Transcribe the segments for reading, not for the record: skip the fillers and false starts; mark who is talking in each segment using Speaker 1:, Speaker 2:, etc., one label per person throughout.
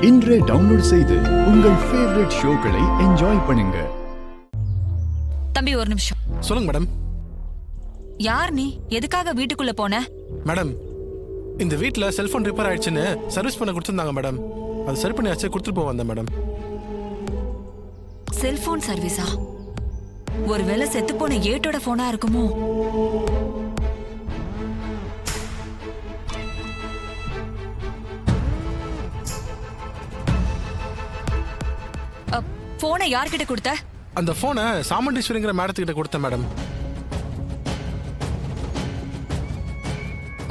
Speaker 1: இன்றே டவுன்லோட் செய்து உங்கள் ஃபேவரட் ஷோக்களை என்ஜாய் பண்ணுங்க.
Speaker 2: தம்பி ஒரு நிமிஷம்.
Speaker 3: சொல்லுங்க மேடம்.
Speaker 2: யார் நீ? எதுக்காக வீட்டுக்குள்ள போன?
Speaker 3: மேடம், இந்த வீட்ல செல்போன் ரிப்பேர் ஆயிடுச்சுன்னு சர்வீஸ் பண்ண கொடுத்துருந்தாங்க மேடம். அது சரி பண்ணியாச்சு, கொடுத்துட்டு போக வந்தேன் மேடம்.
Speaker 2: செல்போன் சர்வீஸா? ஒருவேளை செத்து போன ஏட்டோட போனா இருக்குமோ? போனை யார்கிட்ட கொடுத்த?
Speaker 3: அந்த போனை சாமுண்டீஸ்வரிங்கிற மேடத்துக்கிட்ட கொடுத்தேன் மேடம்.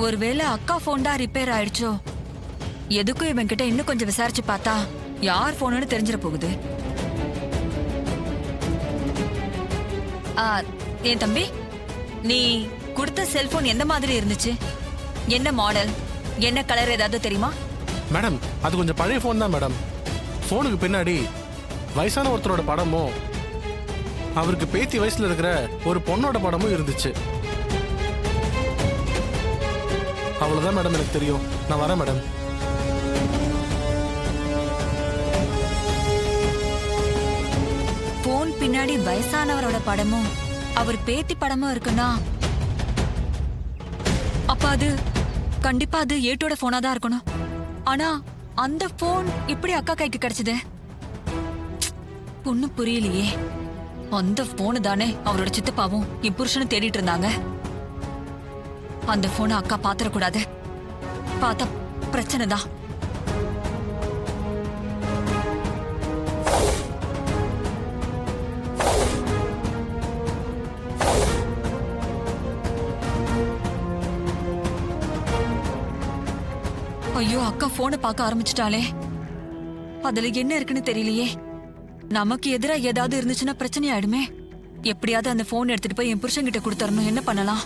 Speaker 2: ஒருவேளை அக்கா போன் தான் ரிப்பேர் ஆயிடுச்சோ? எதுக்கும் இவன் கிட்ட இன்னும் கொஞ்சம் விசாரிச்சு பார்த்தா யார் போன்னு தெரிஞ்சிட போகுது. என் தம்பி, நீ கொடுத்த செல்போன் எந்த மாதிரி இருந்துச்சு? என்ன மாடல், என்ன கலர் ஏதாவது தெரியுமா?
Speaker 3: மேடம், அது கொஞ்சம் பழைய போன் தான் மேடம். போனுக்கு பின்னாடி வயசான ஒருத்தரோட படமும் அவருக்கு பேத்தி வயசுல இருக்கிற ஒரு பொண்ணோட படமும் இருந்துச்சு. அவ்வளவுதான் மேடம் எனக்கு தெரியும். நான் வரேன் மேடம்.
Speaker 2: போன் பின்னாடி வயசானவரோட படமும் அவர் பேத்தி படமும் இருக்குன்னா அப்ப அது கண்டிப்பா அது ஏட்டோட போனா தான் இருக்கணும். ஆனா அந்த போன் இப்படி அக்கா கைக்கு கிடைச்சது? ஒண்ணும் புரியலையே. அந்த போனு தானே அவரோட சித்தப்பாவும் என் புருஷனும் தேடிட்டு இருந்தாங்க. அந்த போனை அக்கா பாத்திரக்கூடாது. பார்த்தா பிரச்சனை தான். ஐயோ, அக்கா போனை பார்க்க ஆரம்பிச்சிட்டாளே. அதுல என்ன இருக்குன்னு தெரியலையே. நமக்கு எதிரா ஏதாவது இருந்துச்சுன்னா பிரச்சனை ஆயிடுமே. எப்படியாவது அந்த போன் எடுத்துட்டு போய் என் புருஷன் கிட்ட கொடுத்தரணும். என்ன பண்ணலாம்?